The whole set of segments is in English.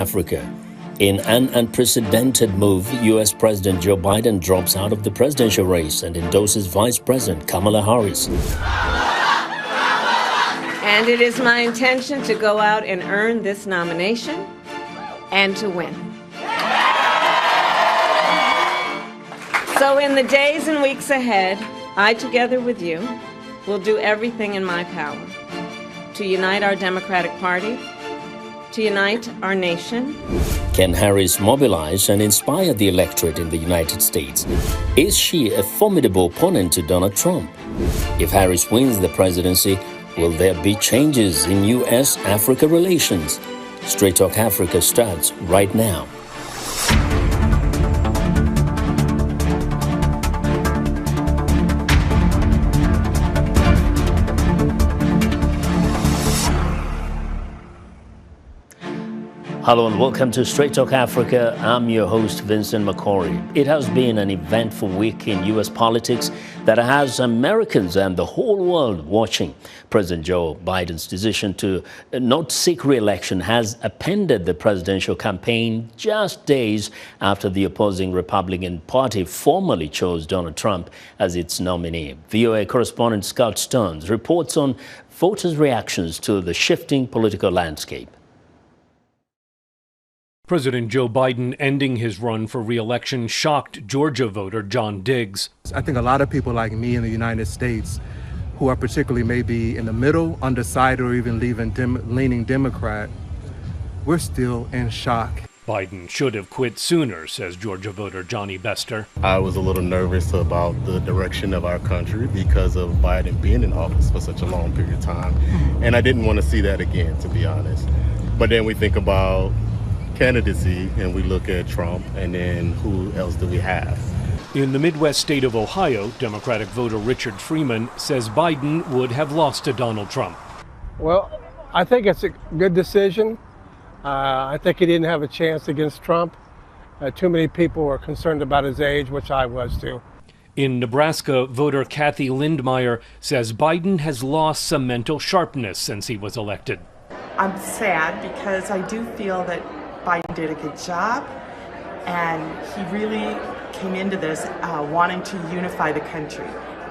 Africa. In an unprecedented move, U.S. President Joe Biden drops out of the presidential race and endorses Vice President Kamala Harris. And it is my intention to go out and earn this nomination and to win. So in the days and weeks ahead, I, together with you, will do everything in my power to unite our Democratic Party, to unite our nation. Can Harris mobilize and inspire the electorate in the United States? Is she a formidable opponent to Donald Trump? If Harris wins the presidency, will there be changes in U.S.-Africa relations? Straight Talk Africa starts right now. Hello and welcome to Straight Talk Africa. I'm your host, Vincent Makori. It has been an eventful week in U.S. politics that has Americans and the whole world watching. President Joe Biden's decision to not seek re-election has appended the presidential campaign just days after the opposing Republican Party formally chose Donald Trump as its nominee. VOA correspondent Scott Stearns reports on voters' reactions to the shifting political landscape. President Joe Biden ending his run for re-election shocked Georgia voter John Diggs. I think a lot of people like me in the United States who are particularly maybe in the middle, undecided, or even leaning Democrat, we're still in shock. Biden should have quit sooner, says Georgia voter Johnny Bester. I was a little nervous about the direction of our country because of Biden being in office for such a long period of time. And I didn't want to see that again, to be honest. But then we think about candidacy and we look at Trump, and then who else do we have? In the Midwest state of Ohio, Democratic voter Richard Freeman says Biden would have lost to Donald Trump. Well, I think it's a good decision. I think he didn't have a chance against Trump. Too many people were concerned about his age, which I was too. In Nebraska, voter Kathy Lindmeyer says Biden has lost some mental sharpness since he was elected. I'm sad because I do feel that Biden did a good job, and he really came into this wanting to unify the country.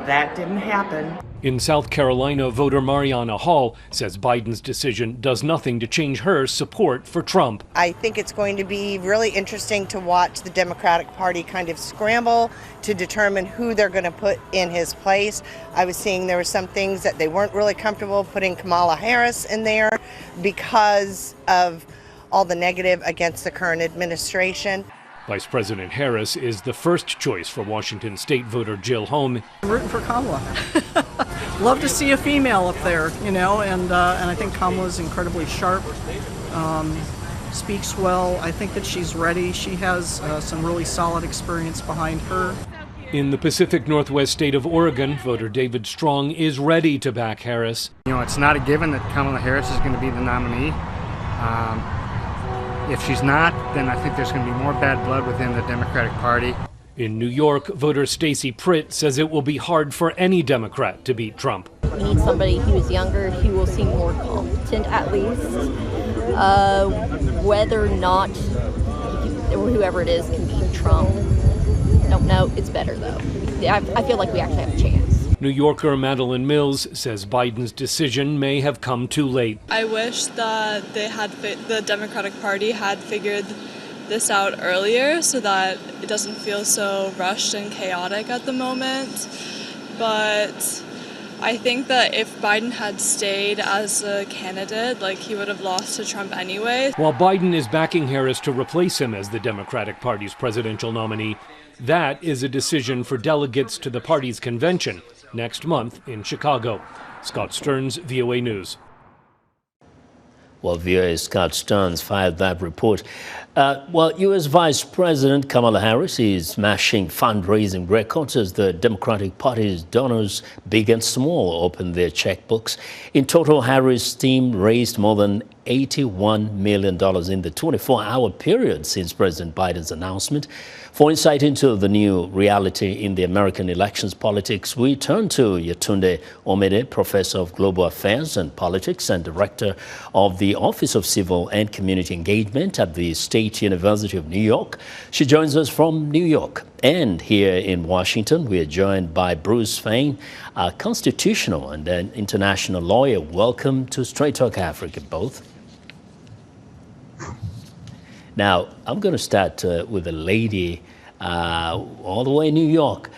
That didn't happen. In South Carolina, voter Mariana Hall says Biden's decision does nothing to change her support for Trump. I think it's going to be really interesting to watch the Democratic Party kind of scramble to determine who they're going to put in his place. I was seeing there were some things that they weren't really comfortable putting Kamala Harris in there because of all the negative against the current administration. Vice President Harris is the first choice for Washington state voter Jill Home. I'm rooting for Kamala. Love to see a female up there, and I think Kamala's incredibly sharp, speaks well. I think that she's ready. She has some really solid experience behind her. In the Pacific Northwest state of Oregon, voter David Strong is ready to back Harris. It's not a given that Kamala Harris is going to be the nominee. If she's not, then I think there's going to be more bad blood within the Democratic Party. In New York, voter Stacey Pritt says it will be hard for any Democrat to beat Trump. We need somebody who is younger, who will seem more competent at least. Whether or not whoever it is can beat Trump, don't know. It's better though. I feel like we actually have a chance. New Yorker Madeline Mills says Biden's decision may have come too late. I wish that the Democratic Party had figured this out earlier so that it doesn't feel so rushed and chaotic at the moment. But I think that if Biden had stayed as a candidate, he would have lost to Trump anyway. While Biden is backing Harris to replace him as the Democratic Party's presidential nominee, that is a decision for delegates to the party's convention next month in Chicago. Scott Stearns, VOA News. Well, VOA's Scott Stearns fired that report. U.S. Vice President Kamala Harris is smashing fundraising records as the Democratic Party's donors, big and small, open their checkbooks. In total, Harris' team raised more than $81 million in the 24-hour period since President Biden's announcement. For insight into the new reality in the American elections politics, we turn to Yetunde Omede, Professor of Global Affairs and Politics and Director of the Office of Civil and Community Engagement at the State University of New York. She joins us from New York. And here in Washington, we are joined by Bruce Fein, a constitutional and an international lawyer. Welcome to Straight Talk Africa, both. Now, I'm going to start with a lady all the way in New York.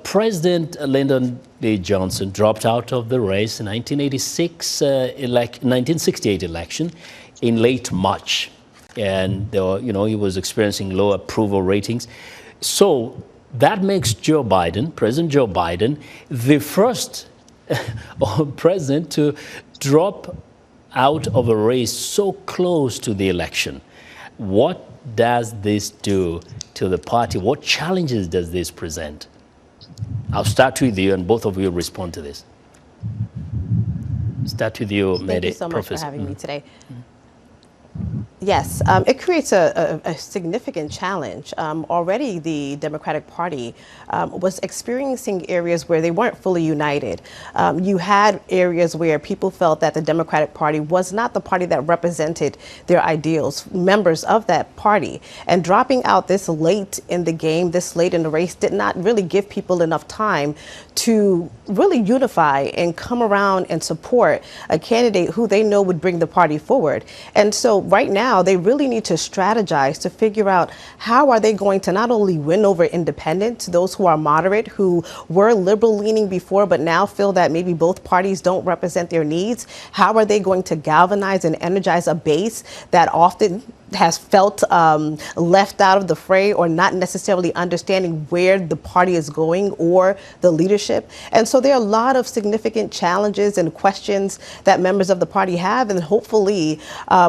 President Lyndon B. Johnson dropped out of the race in 1968 election in late March. And, he was experiencing low approval ratings. So that makes President Joe Biden, the first president to drop out of a race so close to the election. What does this do to the party? What challenges does this present? I'll start with you, and both of you respond to this. Start with you, Thank you so much for having me today. Yes, it creates a significant challenge. Already the Democratic Party was experiencing areas where they weren't fully united. You had areas where people felt that the Democratic Party was not the party that represented their ideals, members of that party. And dropping out this late in the game, this late in the race, did not really give people enough time to really unify and come around and support a candidate who they know would bring the party forward. And so right now, they really need to strategize to figure out how are they going to not only win over independents, those who are moderate, who were liberal leaning before, but now feel that maybe both parties don't represent their needs. How are they going to galvanize and energize a base that often has felt left out of the fray or not necessarily understanding where the party is going or the leadership. And so there are a lot of significant challenges and questions that members of the party have. And hopefully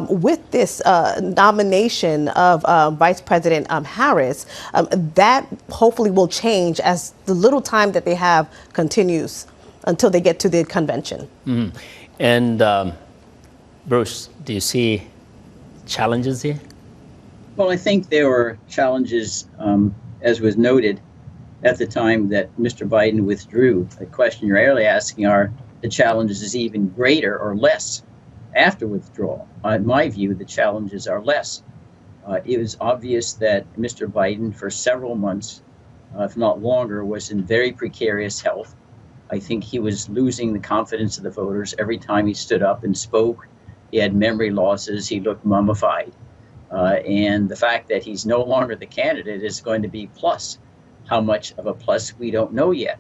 with this nomination of Vice President Harris, that hopefully will change as the little time that they have continues until they get to the convention. Mm-hmm. And Bruce, do you see challenges here? Well, I think there were challenges, as was noted at the time that Mr. Biden withdrew. The question you're really asking are the challenges even greater or less after withdrawal. In my view, the challenges are less. It was obvious that Mr. Biden for several months, if not longer, was in very precarious health. I think he was losing the confidence of the voters every time he stood up and spoke. He had memory losses. He looked mummified. And the fact that he's no longer the candidate is going to be plus. How much of a plus, we don't know yet.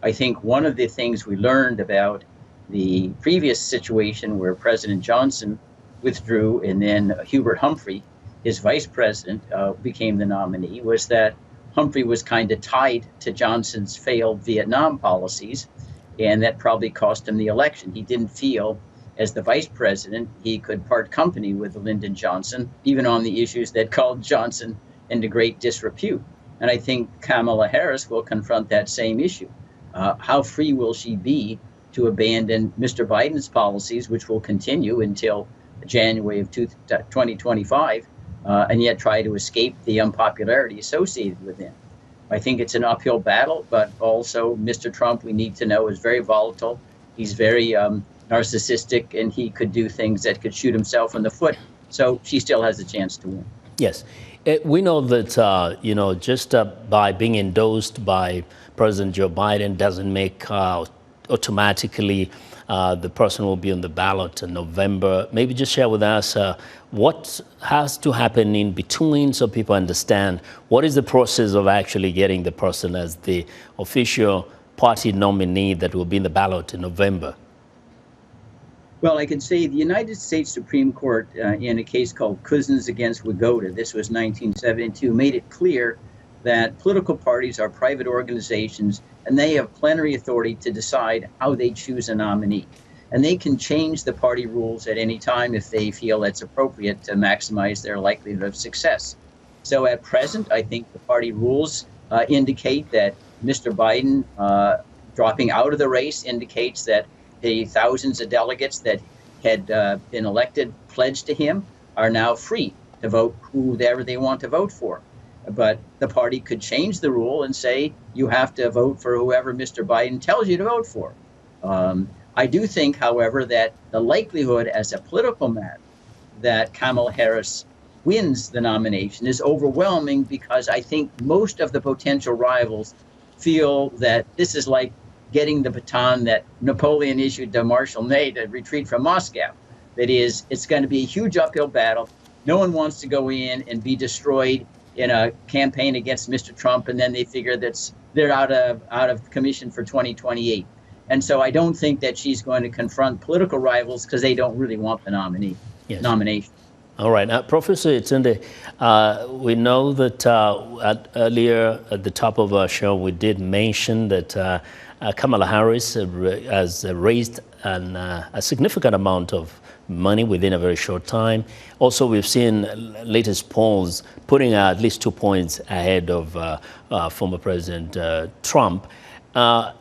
I think one of the things we learned about the previous situation where President Johnson withdrew and then Hubert Humphrey, his vice president, became the nominee, was that Humphrey was kind of tied to Johnson's failed Vietnam policies, and that probably cost him the election. He didn't feel, as the vice president, he could part company with Lyndon Johnson, even on the issues that called Johnson into great disrepute. And I think Kamala Harris will confront that same issue. How free will she be to abandon Mr. Biden's policies, which will continue until January of 2025, and yet try to escape the unpopularity associated with him? I think it's an uphill battle, but also Mr. Trump, we need to know, is very volatile. He's very narcissistic, and he could do things that could shoot himself in the foot. So she still has a chance to win. Yes. We know that, just by being endorsed by President Joe Biden doesn't make automatically the person will be on the ballot in November. Maybe just share with us what has to happen in between so people understand what is the process of actually getting the person as the official party nominee that will be in the ballot in November. Well, I can say the United States Supreme Court, in a case called Cousins against Wagoda, this was 1972, made it clear that political parties are private organizations and they have plenary authority to decide how they choose a nominee. And they can change the party rules at any time if they feel it's appropriate to maximize their likelihood of success. So at present, I think the party rules indicate that Mr. Biden dropping out of the race indicates that the thousands of delegates that had been elected, pledged to him, are now free to vote whoever they want to vote for. But the party could change the rule and say you have to vote for whoever Mr. Biden tells you to vote for. I do think, however, that the likelihood as a political matter that Kamala Harris wins the nomination is overwhelming, because I think most of the potential rivals feel that this is like getting the baton that Napoleon issued to Marshal Ney to retreat from Moscow. That is, it's going to be a huge uphill battle. No one wants to go in and be destroyed in a campaign against Mr. Trump, and then they figure that they're out of commission for 2028. And so I don't think that she's going to confront political rivals, because they don't really want the nomination. All right. Professor Yetunde, we know that earlier at the top of our show, we did mention that Kamala Harris has raised a significant amount of money within a very short time. Also, we've seen latest polls putting her at least 2 points ahead of former President Trump.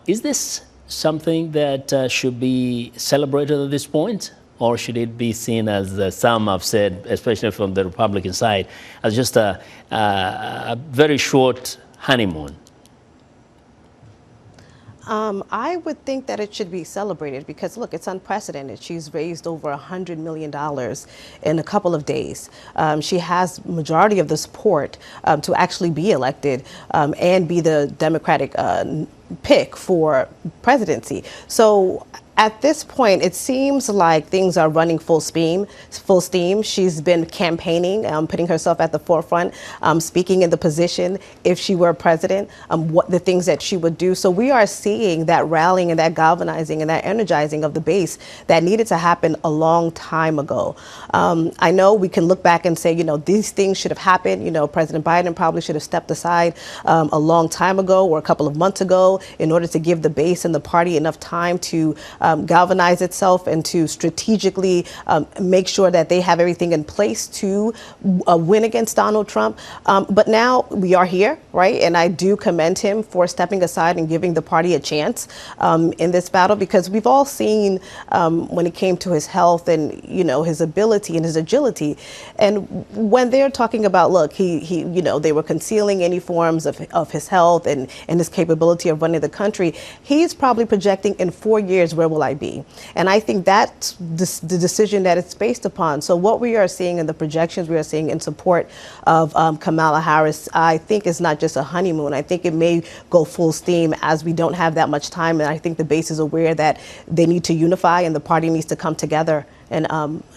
Is this something that should be celebrated at this point? Or should it be seen, as some have said, especially from the Republican side, as just a very short honeymoon? I would think that it should be celebrated because, look, it's unprecedented. She's raised over $100 million in a couple of days. She has majority of the support to actually be elected and be the Democratic pick for presidency. So at this point, it seems like things are running full steam. She's been campaigning, putting herself at the forefront, speaking in the position, if she were president, what the things that she would do. So we are seeing that rallying and that galvanizing and that energizing of the base that needed to happen a long time ago. I know we can look back and say, these things should have happened. President Biden probably should have stepped aside a long time ago or a couple of months ago in order to give the base and the party enough time to galvanize itself and to strategically make sure that they have everything in place to win against Donald Trump. But now we are here, right? And I do commend him for stepping aside and giving the party a chance in this battle, because we've all seen when it came to his health and, his ability and his agility. And when they're talking about, look, they were concealing any forms of his health and his capability of running the country, he's probably projecting in 4 years, where will I be? And I think that's the decision that it's based upon. So what we are seeing in the projections we are seeing in support of Kamala Harris, I think is not just a honeymoon. I think it may go full steam as we don't have that much time. And I think the base is aware that they need to unify and the party needs to come together and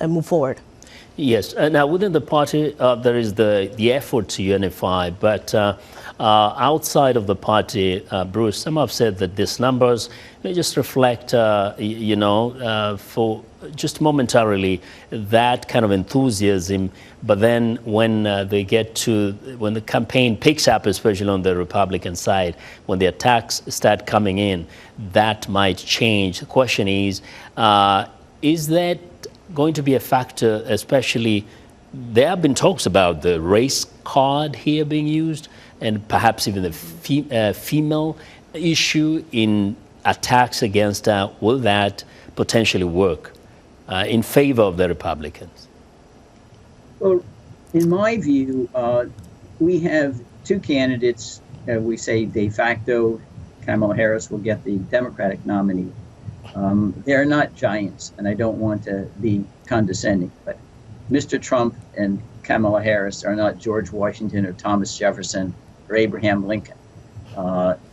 move forward. Yes. Now, within the party, there is the effort to unify, but outside of the party, Bruce, some have said that these numbers may just reflect, for just momentarily, that kind of enthusiasm. But then when when the campaign picks up, especially on the Republican side, when the attacks start coming in, that might change. The question is that going to be a factor, especially there have been talks about the race card here being used and perhaps even the female issue in attacks against will that potentially work in favor of the Republicans? Well, in my view, we have two candidates. We say de facto Kamala Harris will get the Democratic nominee. They're not giants, and I don't want to be condescending, but Mr. Trump and Kamala Harris are not George Washington or Thomas Jefferson or Abraham Lincoln.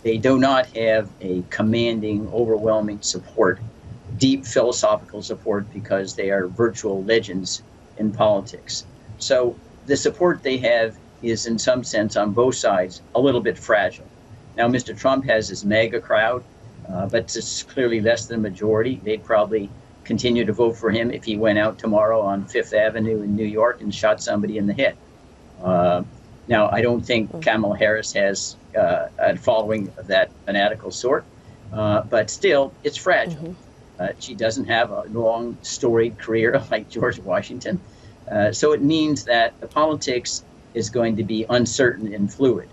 They do not have a commanding, overwhelming support, deep philosophical support, because they are virtual legends in politics. So the support they have is, in some sense, on both sides, a little bit fragile. Now, Mr. Trump has his mega crowd, but it's clearly less than a majority. They'd probably continue to vote for him if he went out tomorrow on Fifth Avenue in New York and shot somebody in the head. Now, I don't think Kamala Harris has a following of that fanatical sort, but still, it's fragile. She doesn't have a long, storied career like George Washington. So it means that the politics is going to be uncertain and fluid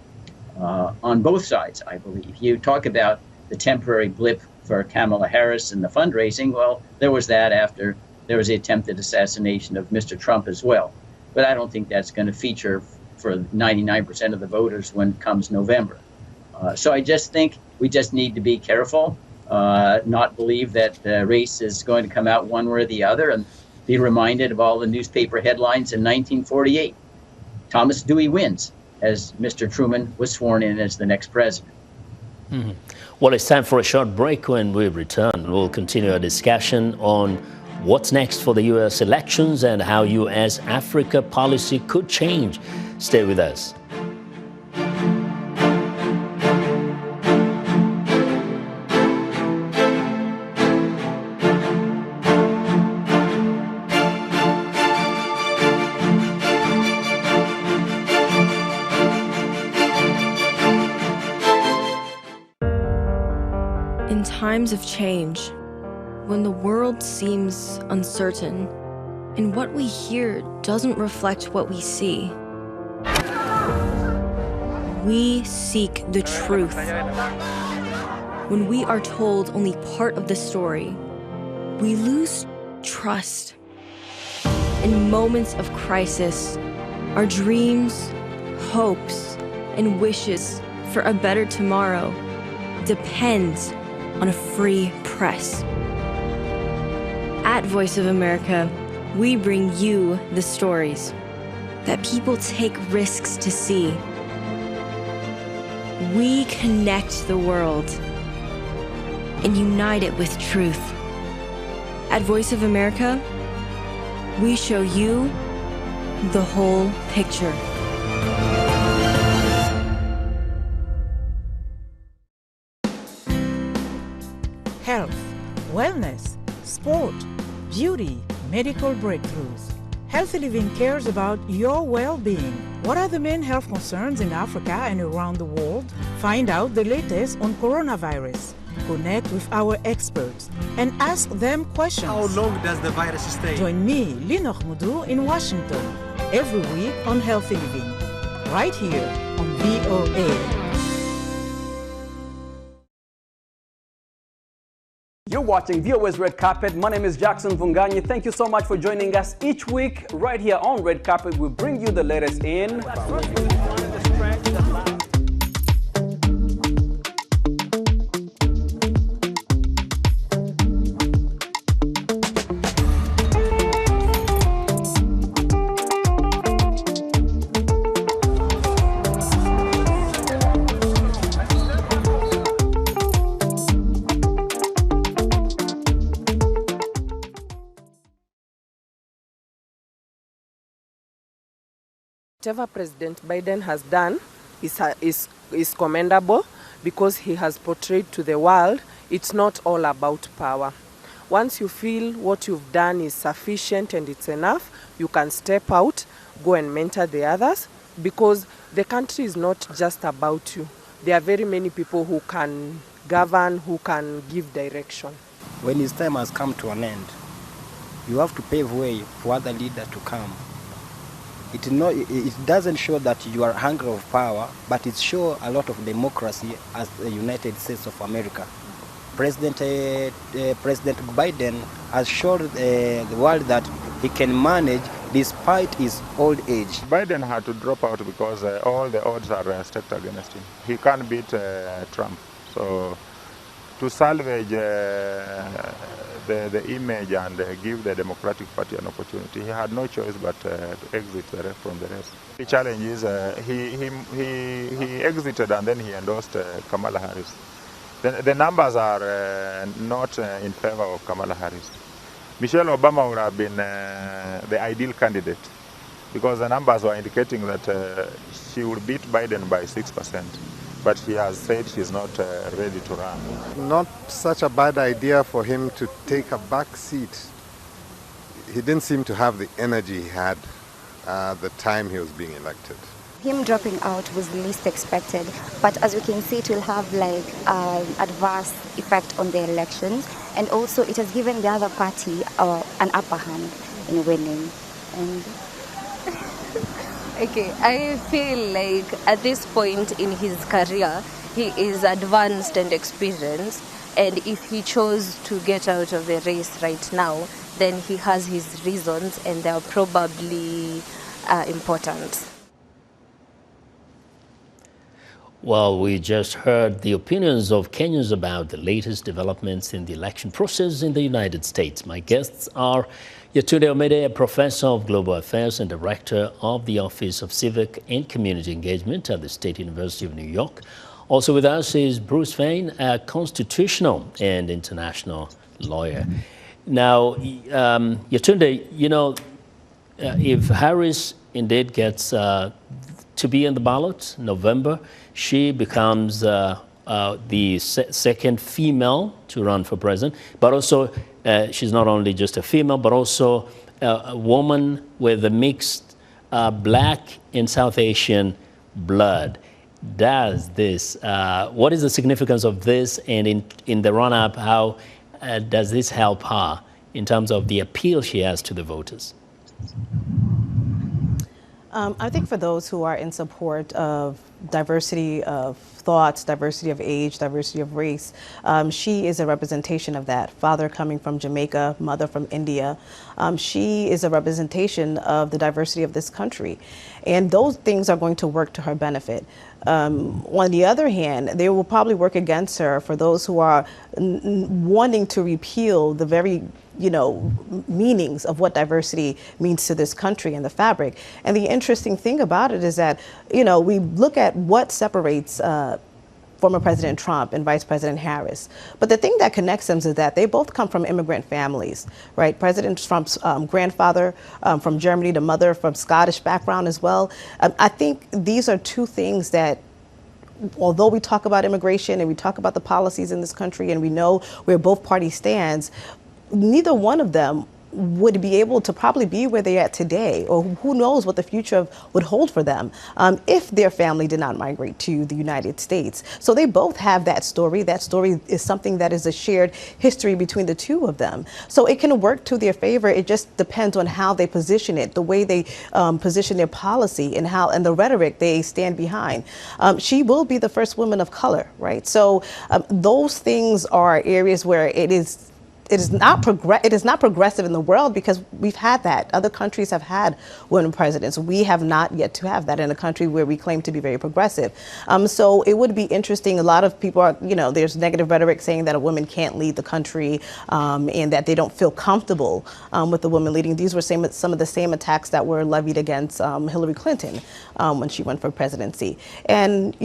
on both sides, I believe. You talk about the temporary blip for Kamala Harris and the fundraising. Well, there was that after there was the attempted assassination of Mr. Trump as well. But I don't think that's going to feature for 99% of the voters when it comes November. So I just think we just need to be careful, not believe that the race is going to come out one way or the other, and be reminded of all the newspaper headlines in 1948. Thomas Dewey wins, as Mr. Truman was sworn in as the next president. Mm-hmm. Well, it's time for a short break. When we return, we'll continue our discussion on what's next for the U.S. elections and how U.S.-Africa policy could change. Stay with us. In times of change, when the world seems uncertain and what we hear doesn't reflect what we see, we seek the truth. When we are told only part of the story, we lose trust. In moments of crisis, our dreams, hopes, and wishes for a better tomorrow depends on a free press. At Voice of America, we bring you the stories that people take risks to see. We connect the world and unite it with truth. At Voice of America, we show you the whole picture. Health, wellness, sport, beauty, medical breakthroughs. Healthy Living cares about your well-being. What are the main health concerns in Africa and around the world? Find out the latest on coronavirus. Connect with our experts and ask them questions. How long does the virus stay? Join me, Linoch Mudu, in Washington, every week on Healthy Living, right here on VOA. You're watching VOA's Red Carpet. My name is Jackson Vunganyi. Thank you so much for joining us each week right here on Red Carpet. We bring you the latest in Whatever President Biden has done is commendable because he has portrayed to the world it's not all about power. Once you feel what you've done is sufficient and it's enough, you can step out, go and mentor the others, because the country is not just about you. There are very many people who can govern, who can give direction. When his time has come to an end, you have to pave way for other leaders to come. It doesn't show that you are hungry of power, but it shows a lot of democracy as the United States of America. President Biden has shown the world that he can manage despite his old age. Biden had to drop out because all the odds are stacked against him. He can't beat Trump. So to salvage the image and give the Democratic Party an opportunity, he had no choice but to exit from the race. The challenge is he exited and then he endorsed Kamala Harris. The numbers are not in favor of Kamala Harris. Michelle Obama would have been the ideal candidate because the numbers were indicating that she would beat Biden by 6%. But he has said he's not ready to run. Not such a bad idea for him to take a back seat. He didn't seem to have the energy he had the time he was being elected. Him dropping out was the least expected, but as we can see, it will have like an adverse effect on the elections, and also it has given the other party an upper hand in winning. And okay, I feel like at this point in his career, he is advanced and experienced, And if he chose to get out of the race right now, then he has his reasons, and they are probably important. Well, we just heard the opinions of Kenyans about the latest developments in the election process in the United States. My guests are Yetunde Omede, a professor of global affairs and director of the Office of Civic and Community Engagement at the State University of New York. Also with us is Bruce Fein, a constitutional and international lawyer. Now, Yetunde, you know, if Harris indeed gets to be in the ballot in November, she becomes the second female to run for president, but also she's not only just a female, but also a woman with a mixed black and South Asian blood. Does this, what is the significance of this, and in the run-up, how does this help her in terms of the appeal she has to the voters? I think for those who are in support of diversity of thoughts, diversity of age, diversity of race, she is a representation of that. Father coming from Jamaica, mother from India. She is a representation of the diversity of this country. And those things are going to work to her benefit. On the other hand, they will probably work against her for those who are wanting to repeal the very meanings of what diversity means to this country and the fabric. And the interesting thing about it is that, we look at what separates former President Trump and Vice President Harris. But the thing that connects them is that they both come from immigrant families, right? President Trump's grandfather from Germany, the mother from Scottish background as well. I think these are two things that, although we talk about immigration and we talk about the policies in this country and we know where both parties stands, neither one of them would be able to probably be where they're at today, or who knows what the future would hold for them if their family did not migrate to the United States. So they both have that story. That story is something that is a shared history between the two of them. So it can work to their favor. It just depends on how they position it, the way they position their policy, and the rhetoric they stand behind. She will be the first woman of color, right? So those things are areas where it is not progressive in the world, because we've had that. Other countries have had women presidents. We have not yet to have that in a country where we claim to be very progressive. So it would be interesting. A lot of people are, there's negative rhetoric saying that a woman can't lead the country and that they don't feel comfortable with the woman leading. These were some of the same attacks that were levied against Hillary Clinton when she went for presidency. And,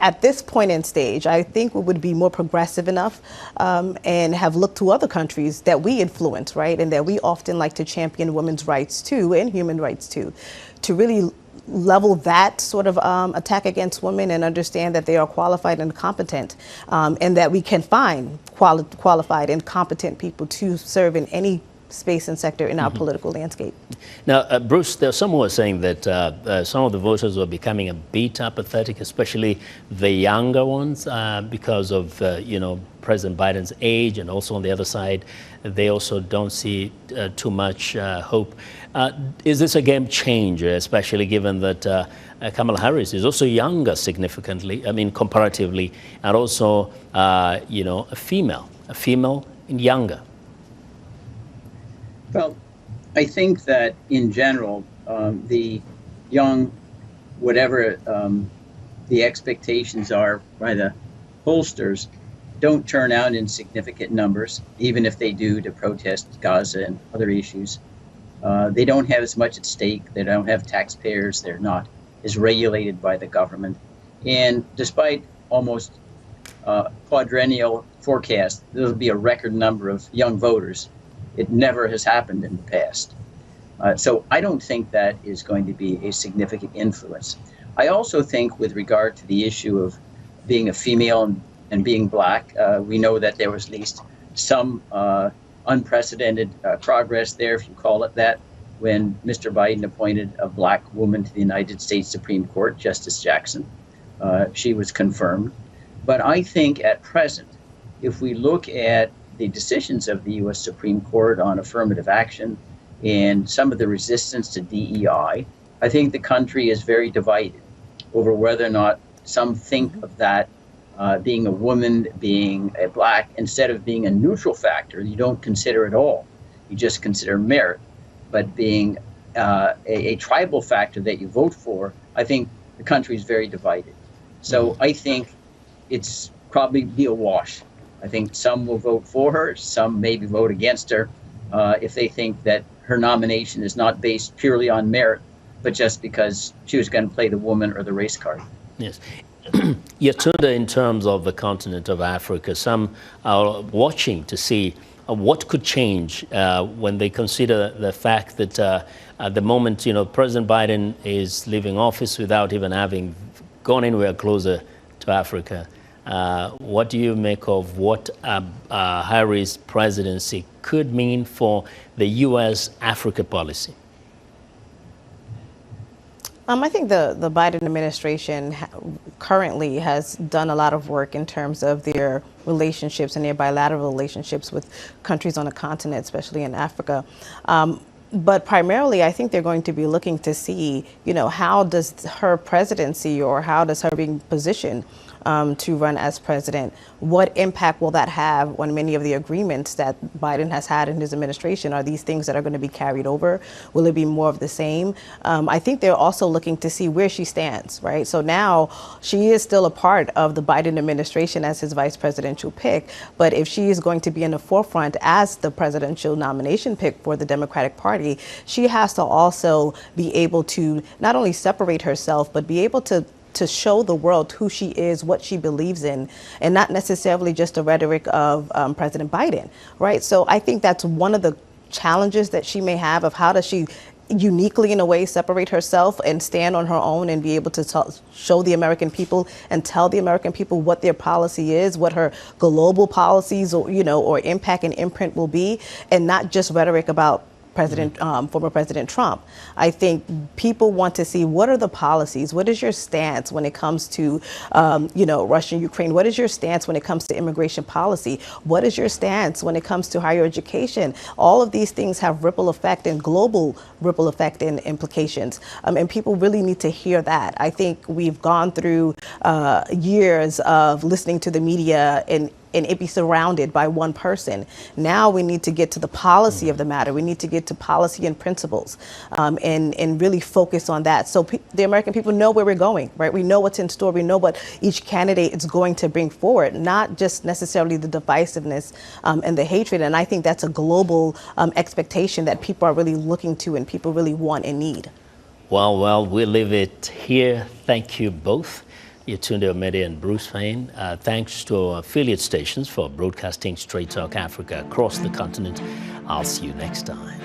at this point in stage, I think we would be more progressive enough and have looked to other countries that we influence, right, and that we often like to champion women's rights too, and human rights too, to really level that sort of attack against women and understand that they are qualified and competent, and that we can find qualified and competent people to serve in any space and sector in our political landscape. Now, Bruce, there's some who are saying that some of the voters are becoming a bit apathetic, especially the younger ones, because of, President Biden's age, and also on the other side, they also don't see too much hope. Is this a game changer, especially given that Kamala Harris is also younger significantly, comparatively, and also, a female and younger? Well, I think that in general, the young, whatever the expectations are by the pollsters, don't turn out in significant numbers, even if they do, to protest Gaza and other issues. They don't have as much at stake. They don't have taxpayers. They're not as regulated by the government. And despite almost quadrennial forecast, there'll be a record number of young voters. It never has happened in the past. So I don't think that is going to be a significant influence. I also think, with regard to the issue of being a female and being black, we know that there was at least some unprecedented progress there, if you call it that, when Mr. Biden appointed a black woman to the United States Supreme Court, Justice Jackson. She was confirmed. But I think at present, if we look at the decisions of the U.S. Supreme Court on affirmative action and some of the resistance to DEI, I think the country is very divided over whether or not some think of that being a woman, being a black, instead of being a neutral factor, you don't consider it all. You just consider merit. But being a tribal factor that you vote for, I think the country is very divided. So I think it's probably be a wash. I think some will vote for her, some maybe vote against her if they think that her nomination is not based purely on merit, but just because she was going to play the woman or the race card. Yes. Yetunde, in terms of the continent of Africa, some are watching to see what could change when they consider the fact that at the moment, President Biden is leaving office without even having gone anywhere closer to Africa. What do you make of what Harris' presidency could mean for the U.S. Africa policy? I think the Biden administration currently has done a lot of work in terms of their relationships and their bilateral relationships with countries on the continent, especially in Africa. But primarily, I think they're going to be looking to see, how does her presidency or how does her being positioned to run as president, what impact will that have on many of the agreements that Biden has had in his administration? Are these things that are going to be carried over? Will it be more of the same? I think they're also looking to see where she stands, right? So now she is still a part of the Biden administration as his vice presidential pick, but if she is going to be in the forefront as the presidential nomination pick for the Democratic Party, she has to also be able to not only separate herself, but be able to show the world who she is, what she believes in, and not necessarily just the rhetoric of President Biden, right? So I think that's one of the challenges that she may have of how does she uniquely, in a way, separate herself and stand on her own and be able to show the American people and tell the American people what their policy is, what her global policies or, or impact and imprint will be, and not just rhetoric about former President Trump. I think people want to see what are the policies, what is your stance when it comes to, Russia and Ukraine? What is your stance when it comes to immigration policy? What is your stance when it comes to higher education? All of these things have ripple effect and global ripple effect and implications. And people really need to hear that. I think we've gone through years of listening to the media and it be surrounded by one person. Now we need to get to the policy of the matter. We need to get to policy and principles and really focus on that. So the American people know where we're going, right? We know what's in store. We know what each candidate is going to bring forward, not just necessarily the divisiveness and the hatred. And I think that's a global expectation that people are really looking to and people really want and need. Well, we'll leave it here. Thank you both. Yetunde Omede and Bruce Fein. Thanks to our affiliate stations for broadcasting Straight Talk Africa across the continent. I'll see you next time.